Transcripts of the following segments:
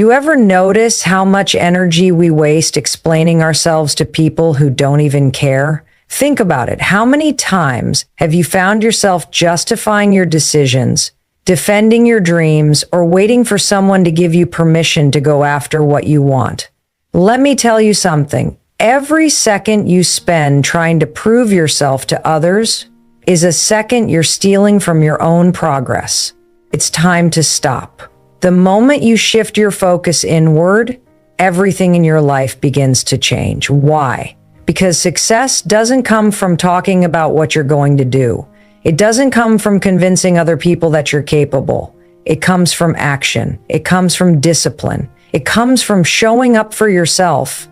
You ever notice how much energy we waste explaining ourselves to people who don't even care? Think about it. How many times have you found yourself justifying your decisions, defending your dreams, or waiting for someone to give you permission to go after what you want? Let me tell you something. Every second you spend trying to prove yourself to others is a second you're stealing from your own progress. It's time to stop. The moment you shift your focus inward, everything in your life begins to change. Why? Because success doesn't come from talking about what you're going to do. It doesn't come from convincing other people that you're capable. It comes from action. It comes from discipline. It comes from showing up for yourself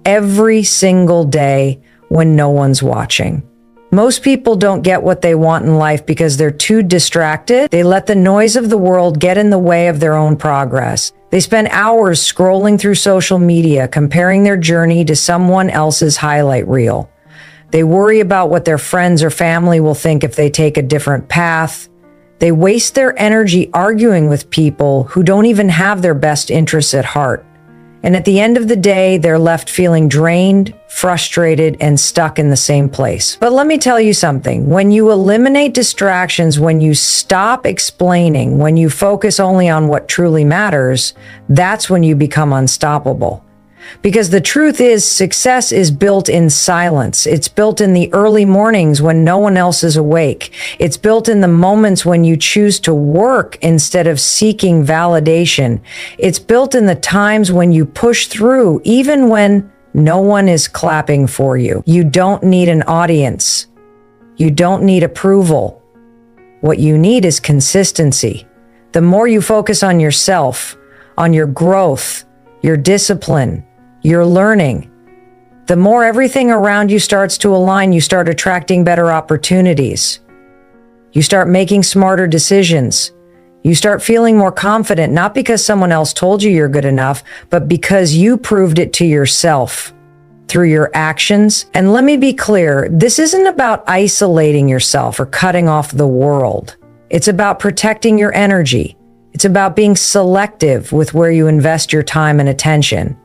every single day when no one's watching. Most people don't get what they want in life because they're too distracted. They let the noise of the world get in the way of their own progress. They spend hours scrolling through social media, comparing their journey to someone else's highlight reel. They worry about what their friends or family will think if they take a different path. They waste their energy arguing with people who don't even have their best interests at heart. And at the end of the day, they're left feeling drained, frustrated, and stuck in the same place. But let me tell you something. When you eliminate distractions, when you stop explaining, when you focus only on what truly matters, that's when you become unstoppable. Because the truth is, success is built in silence. It's built in the early mornings when no one else is awake. It's built in the moments when you choose to work instead of seeking validation. It's built in the times when you push through, even when no one is clapping for you. You don't need an audience. You don't need approval. What you need is consistency. The more you focus on yourself, on your growth, your discipline, your learning, the more everything around you starts to align. You start attracting better opportunities. You start making smarter decisions. You start feeling more confident, not because someone else told you you're good enough, but because you proved it to yourself through your actions. And let me be clear, this isn't about isolating yourself or cutting off the world. It's about protecting your energy. It's about being selective with where you invest your time and attention.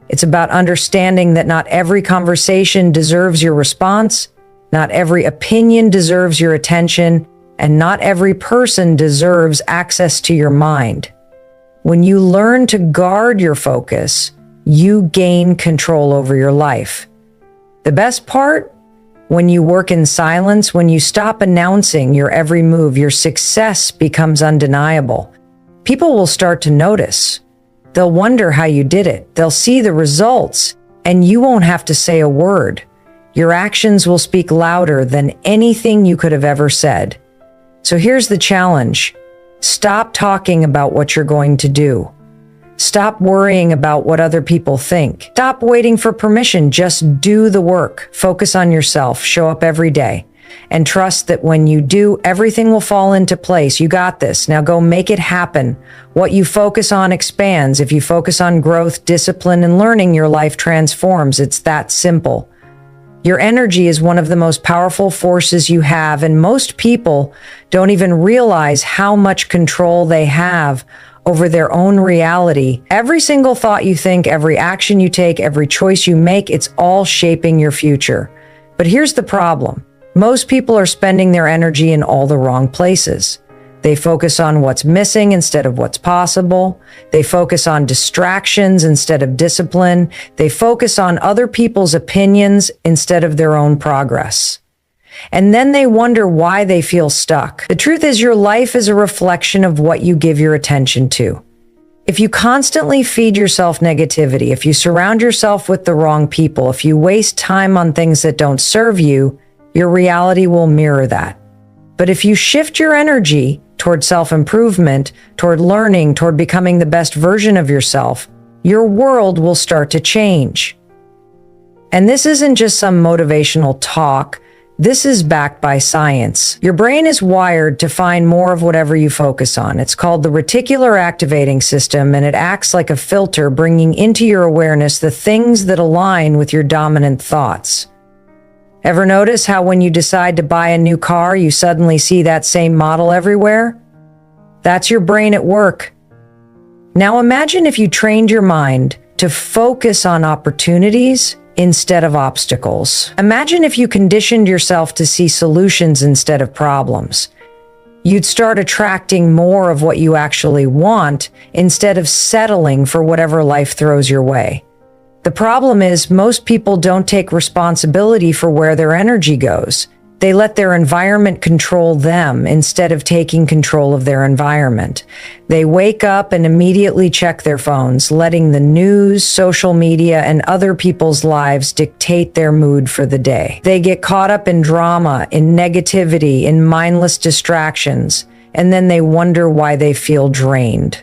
It's about understanding that not every conversation deserves your response, not every opinion deserves your attention, and not every person deserves access to your mind. When you learn to guard your focus, you gain control over your life. The best part? When you work in silence, when you stop announcing your every move, your success becomes undeniable. People will start to notice. They'll wonder how you did it. They'll see the results, and you won't have to say a word. Your actions will speak louder than anything you could have ever said. So here's the challenge. Stop talking about what you're going to do. Stop worrying about what other people think. Stop waiting for permission. Just do the work. Focus on yourself. Show up every day. And trust that when you do, everything will fall into place. You got this. Now go make it happen. What you focus on expands. If you focus on growth, discipline, and learning, your life transforms. It's that simple. Your energy is one of the most powerful forces you have, and most people don't even realize how much control they have over their own reality. Every single thought you think, every action you take, every choice you make, it's all shaping your future. But here's the problem. Most people are spending their energy in all the wrong places. They focus on what's missing instead of what's possible. They focus on distractions instead of discipline. They focus on other people's opinions instead of their own progress. And then they wonder why they feel stuck. The truth is, your life is a reflection of what you give your attention to. If you constantly feed yourself negativity, if you surround yourself with the wrong people, if you waste time on things that don't serve you, your reality will mirror that. But if you shift your energy toward self-improvement, toward learning, toward becoming the best version of yourself, your world will start to change. And this isn't just some motivational talk. This is backed by science. Your brain is wired to find more of whatever you focus on. It's called the reticular activating system, and it acts like a filter, bringing into your awareness the things that align with your dominant thoughts. Ever notice how when you decide to buy a new car, you suddenly see that same model everywhere? That's your brain at work. Now imagine if you trained your mind to focus on opportunities instead of obstacles. Imagine if you conditioned yourself to see solutions instead of problems. You'd start attracting more of what you actually want instead of settling for whatever life throws your way. The problem is most people don't take responsibility for where their energy goes. They let their environment control them instead of taking control of their environment. They wake up and immediately check their phones, letting the news, social media, and other people's lives dictate their mood for the day. They get caught up in drama, in negativity, in mindless distractions, and then they wonder why they feel drained.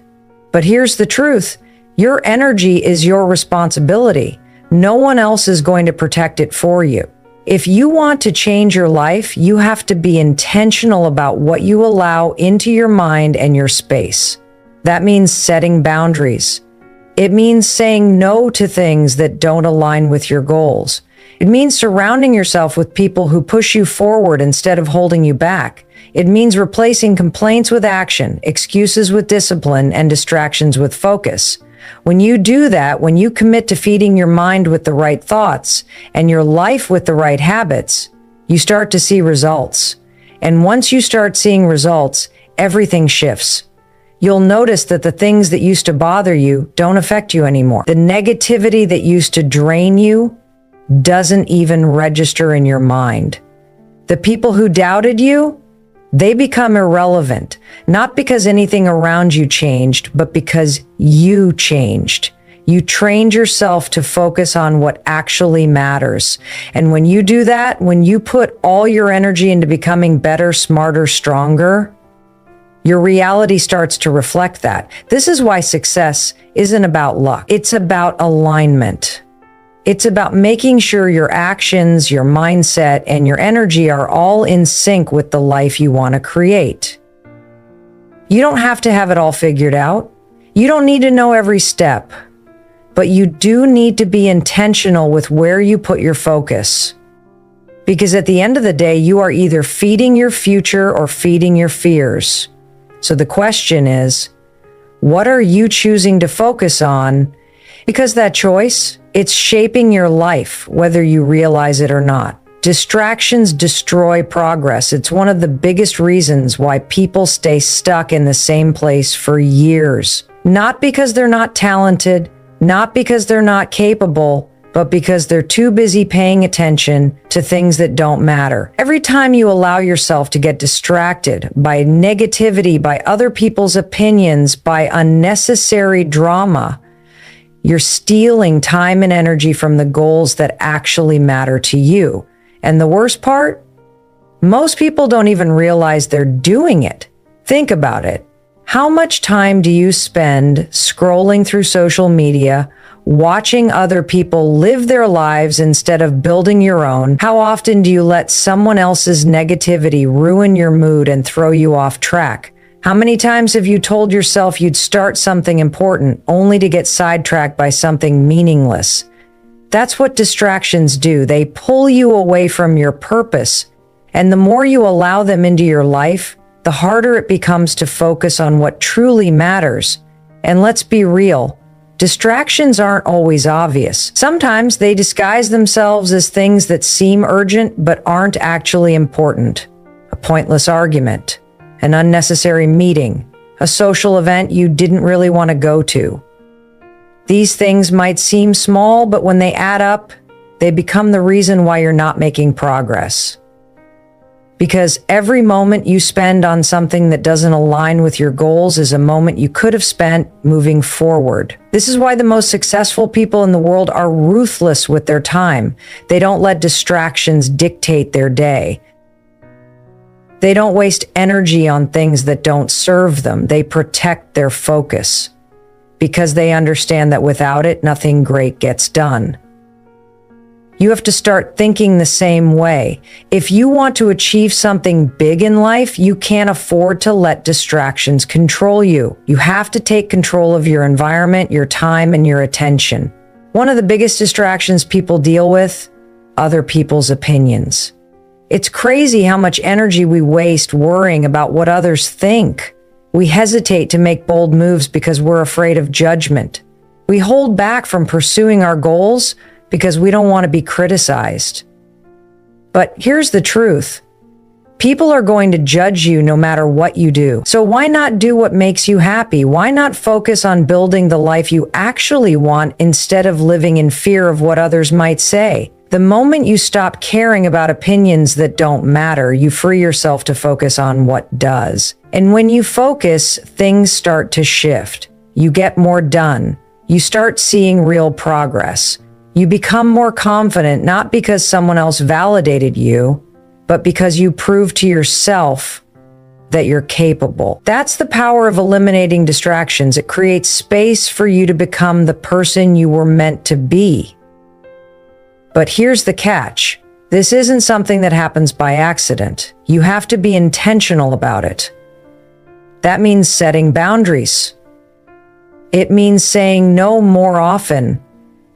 But here's the truth. Your energy is your responsibility. No one else is going to protect it for you. If you want to change your life, you have to be intentional about what you allow into your mind and your space. That means setting boundaries. It means saying no to things that don't align with your goals. It means surrounding yourself with people who push you forward instead of holding you back. It means replacing complaints with action, excuses with discipline, and distractions with focus. When you do that, when you commit to feeding your mind with the right thoughts and your life with the right habits, you start to see results. And once you start seeing results, everything shifts. You'll notice that the things that used to bother you don't affect you anymore. The negativity that used to drain you doesn't even register in your mind. The people who doubted you, they become irrelevant, not because anything around you changed, but because you changed. You trained yourself to focus on what actually matters. And when you do that, when you put all your energy into becoming better, smarter, stronger, your reality starts to reflect that. This is why success isn't about luck. It's about alignment. It's about making sure your actions, your mindset, and your energy are all in sync with the life you want to create. You don't have to have it all figured out. You don't need to know every step, but you do need to be intentional with where you put your focus. Because at the end of the day, you are either feeding your future or feeding your fears. So the question is, what are you choosing to focus on? Because that choice, it's shaping your life, whether you realize it or not. Distractions destroy progress. It's one of the biggest reasons why people stay stuck in the same place for years. Not because they're not talented, not because they're not capable, but because they're too busy paying attention to things that don't matter. Every time you allow yourself to get distracted by negativity, by other people's opinions, by unnecessary drama, you're stealing time and energy from the goals that actually matter to you. And the worst part? Most people don't even realize they're doing it. Think about it. How much time do you spend scrolling through social media, watching other people live their lives instead of building your own? How often do you let someone else's negativity ruin your mood and throw you off track? How many times have you told yourself you'd start something important only to get sidetracked by something meaningless? That's what distractions do. They pull you away from your purpose. And the more you allow them into your life, the harder it becomes to focus on what truly matters. And let's be real, distractions aren't always obvious. Sometimes they disguise themselves as things that seem urgent but aren't actually important. A pointless argument, an unnecessary meeting, a social event you didn't really want to go to. These things might seem small, but when they add up, they become the reason why you're not making progress. Because every moment you spend on something that doesn't align with your goals is a moment you could have spent moving forward. This is why the most successful people in the world are ruthless with their time. They don't let distractions dictate their day. They don't waste energy on things that don't serve them. They protect their focus because they understand that without it, nothing great gets done. You have to start thinking the same way. If you want to achieve something big in life, you can't afford to let distractions control you. You have to take control of your environment, your time, and your attention. One of the biggest distractions people deal with, other people's opinions. It's crazy how much energy we waste worrying about what others think. We hesitate to make bold moves because we're afraid of judgment. We hold back from pursuing our goals because we don't want to be criticized. But here's the truth. People are going to judge you no matter what you do. So why not do what makes you happy? Why not focus on building the life you actually want instead of living in fear of what others might say? The moment you stop caring about opinions that don't matter, you free yourself to focus on what does. And when you focus, things start to shift. You get more done. You start seeing real progress. You become more confident, not because someone else validated you, but because you prove to yourself that you're capable. That's the power of eliminating distractions. It creates space for you to become the person you were meant to be. But here's the catch. This isn't something that happens by accident. You have to be intentional about it. That means setting boundaries. It means saying no more often.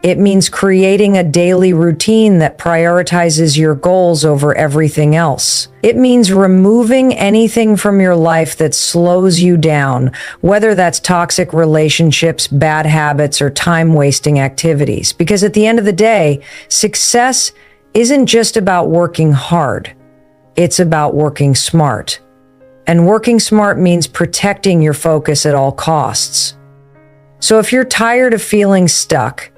It means creating a daily routine that prioritizes your goals over everything else. It means removing anything from your life that slows you down, whether that's toxic relationships, bad habits, or time-wasting activities. Because at the end of the day, success isn't just about working hard. It's about working smart. And working smart means protecting your focus at all costs. So if you're tired of feeling stuck,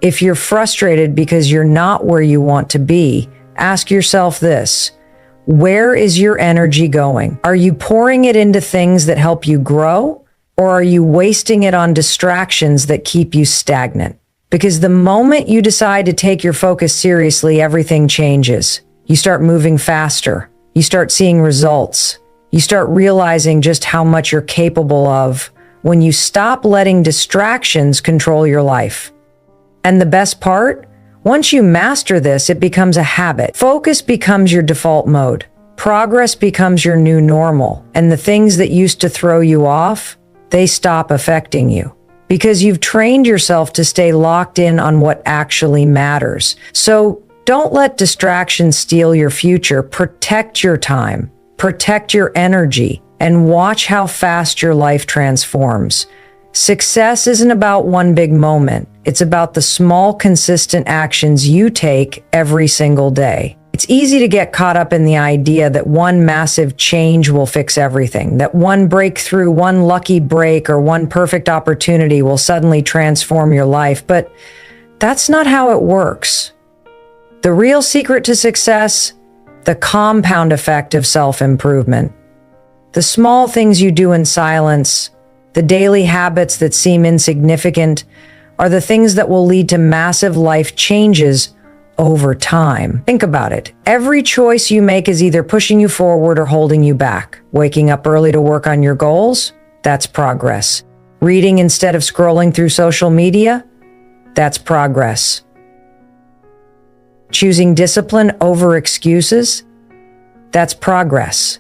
if you're frustrated because you're not where you want to be, ask yourself this: where is your energy going? Are you pouring it into things that help you grow, or are you wasting it on distractions that keep you stagnant? Because the moment you decide to take your focus seriously, everything changes. You start moving faster. You start seeing results. You start realizing just how much you're capable of when you stop letting distractions control your life. And the best part? Once you master this, it becomes a habit. Focus becomes your default mode. Progress becomes your new normal. And the things that used to throw you off, they stop affecting you. Because you've trained yourself to stay locked in on what actually matters. So don't let distractions steal your future. Protect your time. Protect your energy. And watch how fast your life transforms. Success isn't about one big moment. It's about the small, consistent actions you take every single day. It's easy to get caught up in the idea that one massive change will fix everything, that one breakthrough, one lucky break, or one perfect opportunity will suddenly transform your life. But that's not how it works. The real secret to success, the compound effect of self-improvement. The small things you do in silence, the daily habits that seem insignificant, are the things that will lead to massive life changes over time. Think about it. Every choice you make is either pushing you forward or holding you back. Waking up early to work on your goals? That's progress. Reading instead of scrolling through social media? That's progress. Choosing discipline over excuses? That's progress.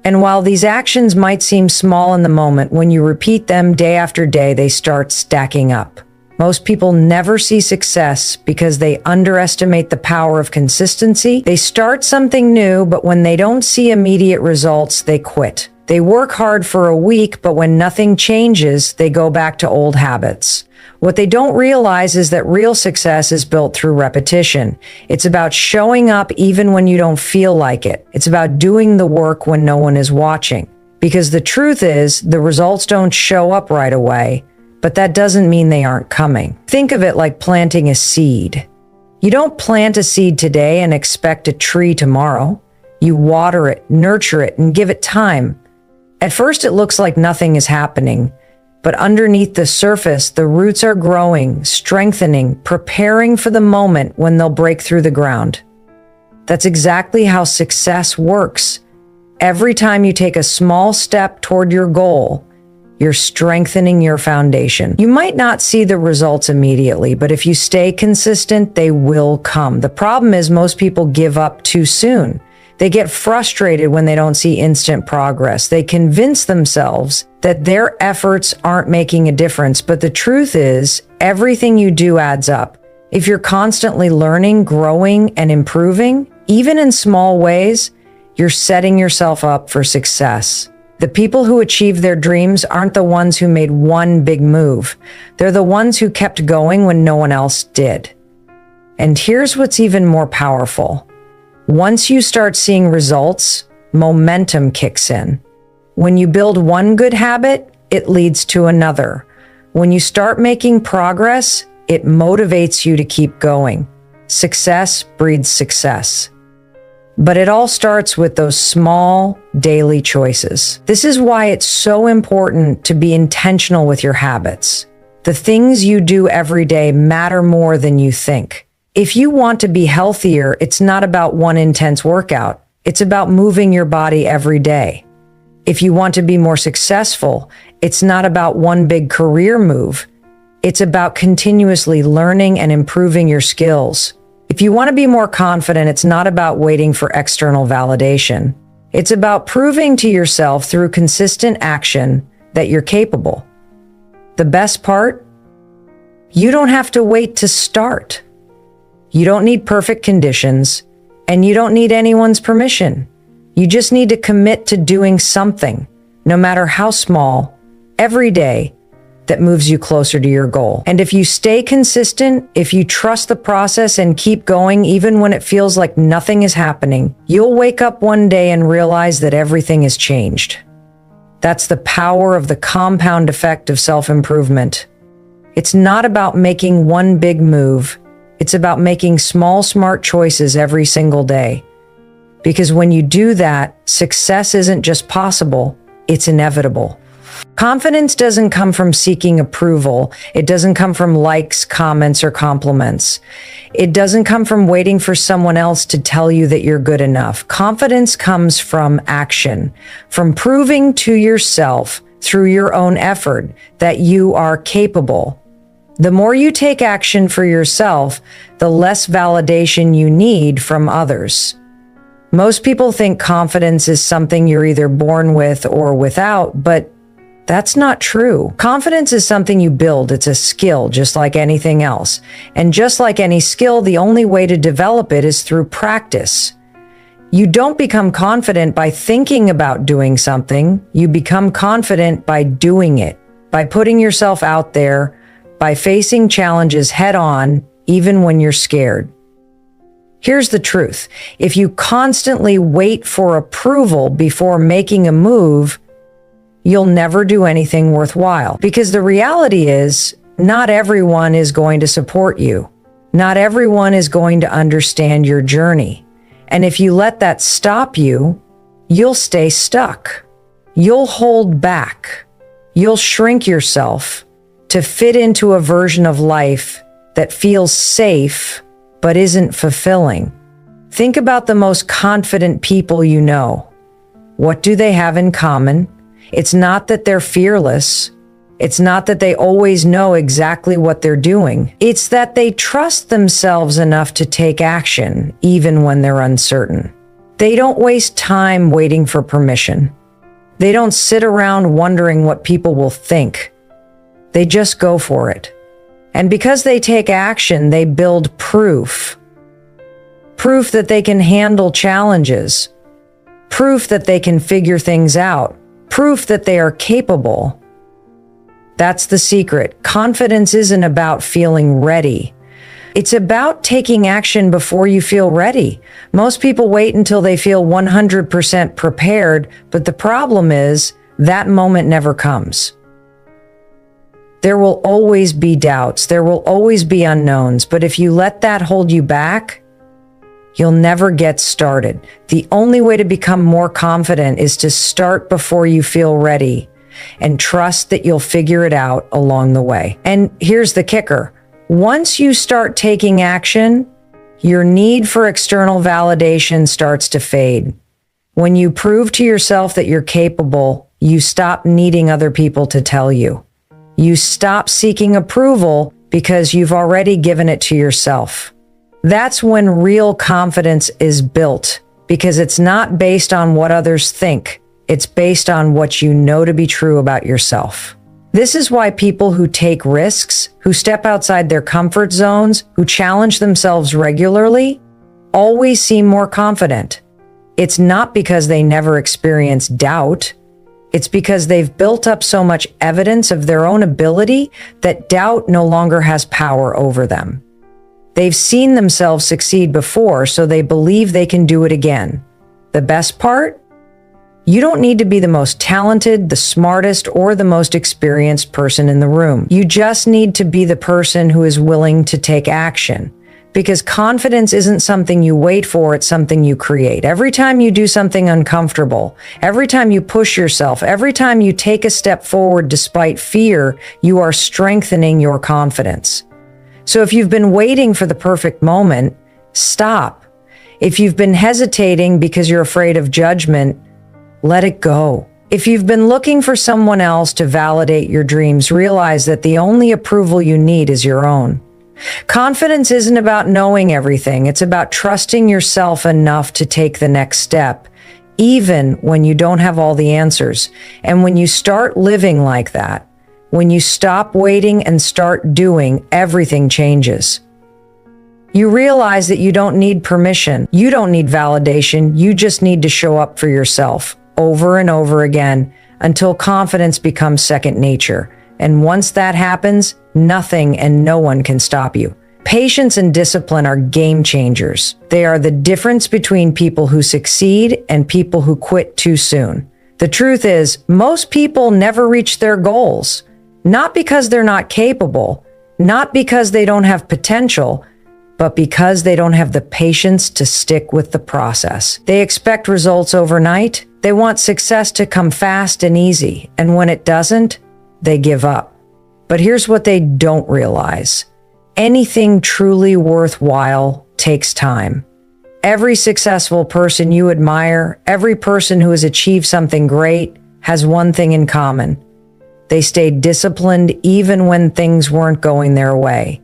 And while these actions might seem small in the moment, when you repeat them day after day, they start stacking up. Most people never see success because they underestimate the power of consistency. They start something new, but when they don't see immediate results, they quit. They work hard for a week, but when nothing changes, they go back to old habits. What they don't realize is that real success is built through repetition. It's about showing up even when you don't feel like it. It's about doing the work when no one is watching. Because the truth is, the results don't show up right away, but that doesn't mean they aren't coming. Think of it like planting a seed. You don't plant a seed today and expect a tree tomorrow. You water it, nurture it, and give it time. At first, it looks like nothing is happening. But underneath the surface, the roots are growing, strengthening, preparing for the moment when they'll break through the ground. That's exactly how success works. Every time you take a small step toward your goal, you're strengthening your foundation. You might not see the results immediately, but if you stay consistent, they will come. The problem is most people give up too soon. They get frustrated when they don't see instant progress. They convince themselves that their efforts aren't making a difference. But the truth is, everything you do adds up. If you're constantly learning, growing, and improving, even in small ways, you're setting yourself up for success. The people who achieve their dreams aren't the ones who made one big move. They're the ones who kept going when no one else did. And here's what's even more powerful. Once you start seeing results, momentum kicks in. When you build one good habit, it leads to another. When you start making progress, it motivates you to keep going. Success breeds success. But it all starts with those small, daily choices. This is why it's so important to be intentional with your habits. The things you do every day matter more than you think. If you want to be healthier, it's not about one intense workout. It's about moving your body every day. If you want to be more successful, it's not about one big career move. It's about continuously learning and improving your skills. If you want to be more confident, it's not about waiting for external validation. It's about proving to yourself through consistent action that you're capable. The best part? You don't have to wait to start. You don't need perfect conditions, and you don't need anyone's permission. You just need to commit to doing something, no matter how small, every day, that moves you closer to your goal. And if you stay consistent, if you trust the process and keep going even when it feels like nothing is happening, you'll wake up one day and realize that everything has changed. That's the power of the compound effect of self-improvement. It's not about making one big move. It's about making small, smart choices every single day. Because when you do that, success isn't just possible, it's inevitable. Confidence doesn't come from seeking approval. It doesn't come from likes, comments, or compliments. It doesn't come from waiting for someone else to tell you that you're good enough. Confidence comes from action, from proving to yourself through your own effort that you are capable. The more you take action for yourself, the less validation you need from others. Most people think confidence is something you're either born with or without, but that's not true. Confidence is something you build. It's a skill, just like anything else. And just like any skill, the only way to develop it is through practice. You don't become confident by thinking about doing something. You become confident by doing it, by putting yourself out there, by facing challenges head on, even when you're scared. Here's the truth. If you constantly wait for approval before making a move, you'll never do anything worthwhile. Because the reality is, not everyone is going to support you. Not everyone is going to understand your journey. And if you let that stop you, you'll stay stuck. You'll hold back. You'll shrink yourself to fit into a version of life that feels safe but isn't fulfilling. Think about the most confident people you know. What do they have in common? It's not that they're fearless. It's not that they always know exactly what they're doing. It's that they trust themselves enough to take action, even when they're uncertain. They don't waste time waiting for permission. They don't sit around wondering what people will think. They just go for it. And because they take action, they build proof. Proof that they can handle challenges. Proof that they can figure things out. Proof that they are capable. That's the secret. Confidence isn't about feeling ready. It's about taking action before you feel ready. Most people wait until they feel 100% prepared, but the problem is that moment never comes. There will always be doubts. There will always be unknowns, but if you let that hold you back, you'll never get started. The only way to become more confident is to start before you feel ready and trust that you'll figure it out along the way. And here's the kicker. Once you start taking action, your need for external validation starts to fade. When you prove to yourself that you're capable, you stop needing other people to tell you. You stop seeking approval because you've already given it to yourself. That's when real confidence is built, because it's not based on what others think. It's based on what you know to be true about yourself. This is why people who take risks, who step outside their comfort zones, who challenge themselves regularly, always seem more confident. It's not because they never experience doubt. It's because they've built up so much evidence of their own ability that doubt no longer has power over them. They've seen themselves succeed before, so they believe they can do it again. The best part? You don't need to be the most talented, the smartest, or the most experienced person in the room. You just need to be the person who is willing to take action. Because confidence isn't something you wait for, it's something you create. Every time you do something uncomfortable, every time you push yourself, every time you take a step forward despite fear, you are strengthening your confidence. So if you've been waiting for the perfect moment, stop. If you've been hesitating because you're afraid of judgment, let it go. If you've been looking for someone else to validate your dreams, realize that the only approval you need is your own. Confidence isn't about knowing everything. It's about trusting yourself enough to take the next step, even when you don't have all the answers. And when you start living like that, when you stop waiting and start doing, everything changes. You realize that you don't need permission. You don't need validation. You just need to show up for yourself over and over again until confidence becomes second nature. And once that happens, nothing and no one can stop you. Patience and discipline are game changers. They are the difference between people who succeed and people who quit too soon. The truth is, most people never reach their goals. Not because they're not capable, not because they don't have potential, but because they don't have the patience to stick with the process. They expect results overnight. They want success to come fast and easy. And when it doesn't, they give up. But here's what they don't realize. Anything truly worthwhile takes time. Every successful person you admire, every person who has achieved something great, has one thing in common. They stayed disciplined even when things weren't going their way.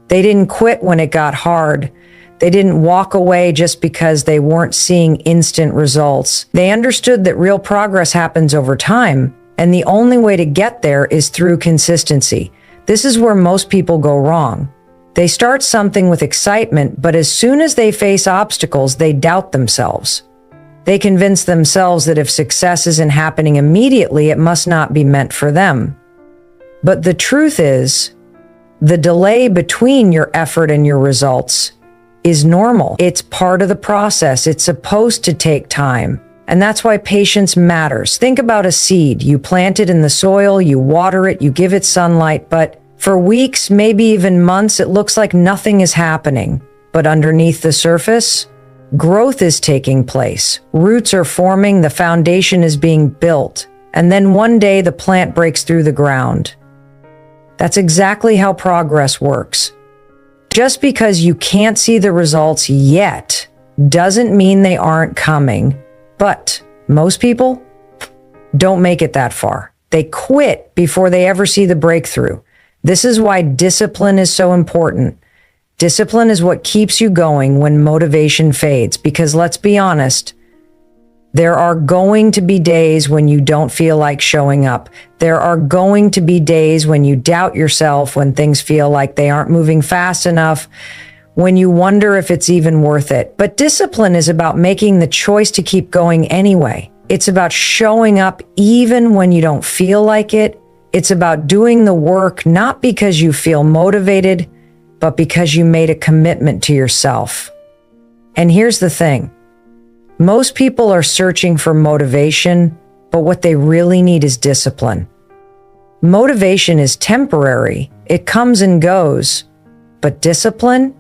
They didn't quit when it got hard. They didn't walk away just because they weren't seeing instant results. They understood that real progress happens over time, and the only way to get there is through consistency. This is where most people go wrong. They start something with excitement, but as soon as they face obstacles, they doubt themselves. They convince themselves that if success isn't happening immediately, it must not be meant for them. But the truth is, the delay between your effort and your results is normal. It's part of the process. It's supposed to take time. And that's why patience matters. Think about a seed. You plant it in the soil, you water it, you give it sunlight, but for weeks, maybe even months, it looks like nothing is happening. But underneath the surface, growth is taking place. Roots are forming, the foundation is being built. And then one day the plant breaks through the ground. That's exactly how progress works. Just because you can't see the results yet doesn't mean they aren't coming. But most people don't make it that far. They quit before they ever see the breakthrough. This is why discipline is so important. Discipline is what keeps you going when motivation fades, because let's be honest, there are going to be days when you don't feel like showing up. There are going to be days when you doubt yourself, when things feel like they aren't moving fast enough, when you wonder if it's even worth it. But discipline is about making the choice to keep going anyway. It's about showing up even when you don't feel like it. It's about doing the work not because you feel motivated, but because you made a commitment to yourself. And here's the thing. Most people are searching for motivation, but what they really need is discipline. Motivation is temporary. It comes and goes. But discipline?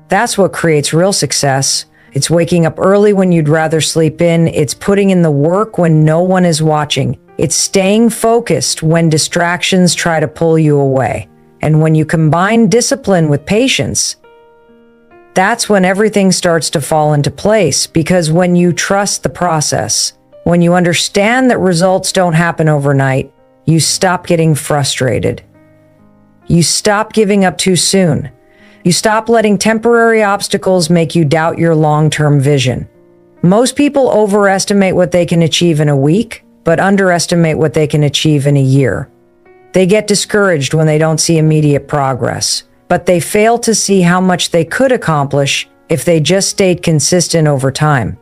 That's what creates real success. It's waking up early when you'd rather sleep in. It's putting in the work when no one is watching. It's staying focused when distractions try to pull you away. And when you combine discipline with patience, that's when everything starts to fall into place. Because when you trust the process, when you understand that results don't happen overnight, you stop getting frustrated. You stop giving up too soon. You stop letting temporary obstacles make you doubt your long-term vision. Most people overestimate what they can achieve in a week, but underestimate what they can achieve in a year. They get discouraged when they don't see immediate progress, but they fail to see how much they could accomplish if they just stayed consistent over time.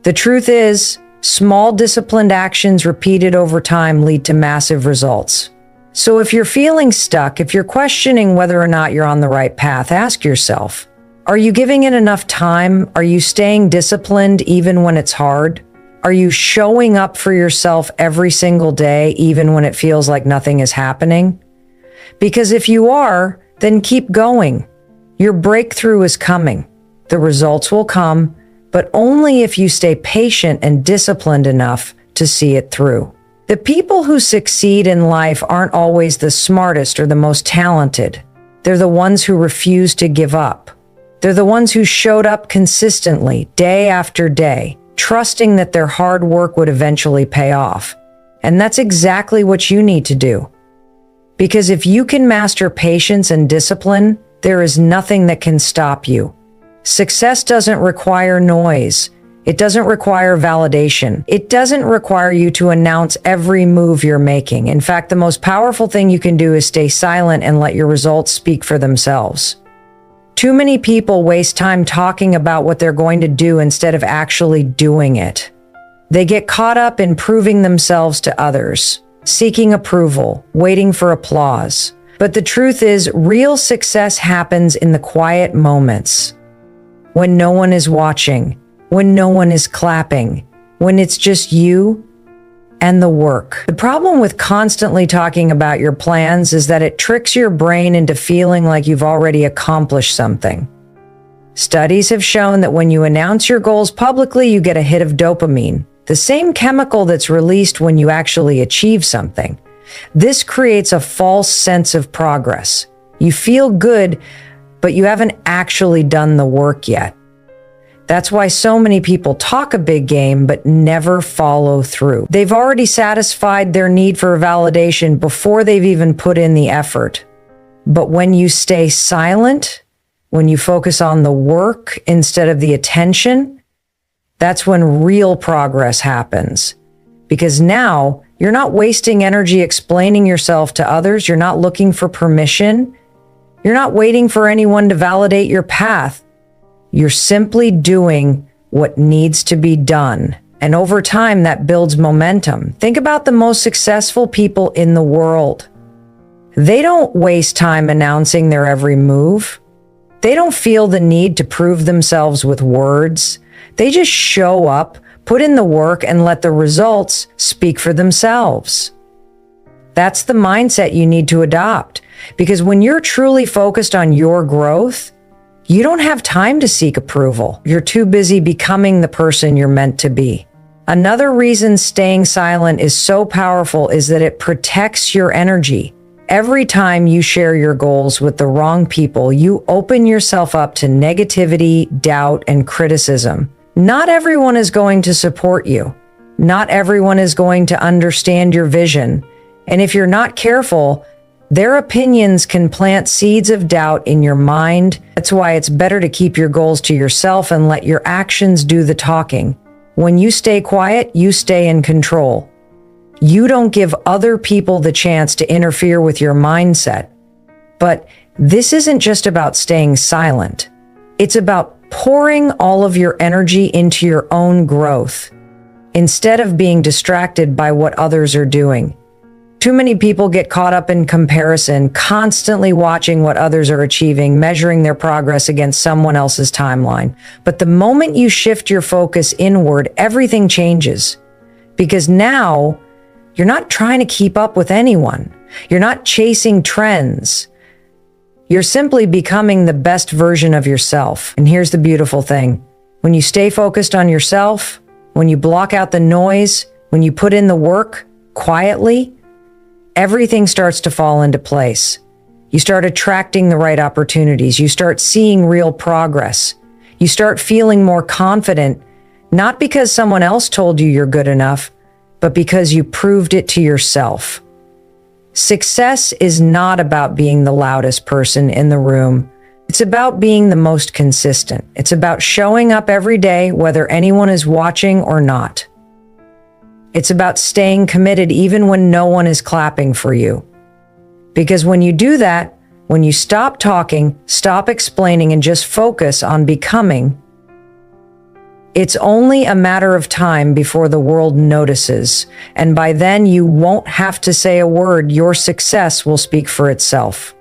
The truth is, Small disciplined actions repeated over time lead to massive results. So if you're feeling stuck, if you're questioning whether or not you're on the right path, ask yourself, are you giving it enough time? Are you staying disciplined even when it's hard? Are you showing up for yourself every single day, even when it feels like nothing is happening? Because if you are, then keep going. Your breakthrough is coming. The results will come, but only if you stay patient and disciplined enough to see it through. The people who succeed in life aren't always the smartest or the most talented. They're the ones who refuse to give up. They're the ones who showed up consistently, day after day, trusting that their hard work would eventually pay off. And that's exactly what you need to do. Because if you can master patience and discipline, there is nothing that can stop you. Success doesn't require noise. It doesn't require validation. It doesn't require you to announce every move you're making. In fact, the most powerful thing you can do is stay silent and let your results speak for themselves. Too many people waste time talking about what they're going to do instead of actually doing it. They get caught up in proving themselves to others, seeking approval, waiting for applause. But the truth is, real success happens in the quiet moments, when no one is watching, when no one is clapping, when it's just you and the work. The problem with constantly talking about your plans is that it tricks your brain into feeling like you've already accomplished something. Studies have shown that when you announce your goals publicly, you get a hit of dopamine, the same chemical that's released when you actually achieve something. This creates a false sense of progress. You feel good, but you haven't actually done the work yet. That's why so many people talk a big game but never follow through. They've already satisfied their need for validation before they've even put in the effort. But when you stay silent, when you focus on the work instead of the attention, that's when real progress happens. Because now you're not wasting energy explaining yourself to others. You're not looking for permission. You're not waiting for anyone to validate your path. You're simply doing what needs to be done. And over time, that builds momentum. Think about the most successful people in the world. They don't waste time announcing their every move. They don't feel the need to prove themselves with words. They just show up, put in the work, and let the results speak for themselves. That's the mindset you need to adopt. Because when you're truly focused on your growth, you don't have time to seek approval. You're too busy becoming the person you're meant to be. Another reason staying silent is so powerful is that it protects your energy. Every time you share your goals with the wrong people, you open yourself up to negativity, doubt, and criticism. Not everyone is going to support you. Not everyone is going to understand your vision. And if you're not careful, their opinions can plant seeds of doubt in your mind. That's why it's better to keep your goals to yourself and let your actions do the talking. When you stay quiet, you stay in control. You don't give other people the chance to interfere with your mindset. But this isn't just about staying silent. It's about pouring all of your energy into your own growth, instead of being distracted by what others are doing. Too many people get caught up in comparison, constantly watching what others are achieving, measuring their progress against someone else's timeline. But the moment you shift your focus inward, everything changes. Because now, you're not trying to keep up with anyone. You're not chasing trends. You're simply becoming the best version of yourself. And here's the beautiful thing. When you stay focused on yourself, when you block out the noise, when you put in the work quietly, everything starts to fall into place. You start attracting the right opportunities. You start seeing real progress. You start feeling more confident, not because someone else told you you're good enough, but because you proved it to yourself. Success is not about being the loudest person in the room. It's about being the most consistent. It's about showing up every day, whether anyone is watching or not. It's about staying committed even when no one is clapping for you. Because when you do that, when you stop talking, stop explaining, and just focus on becoming, It's only a matter of time before the world notices, and by then you won't have to say a word. Your success will speak for itself.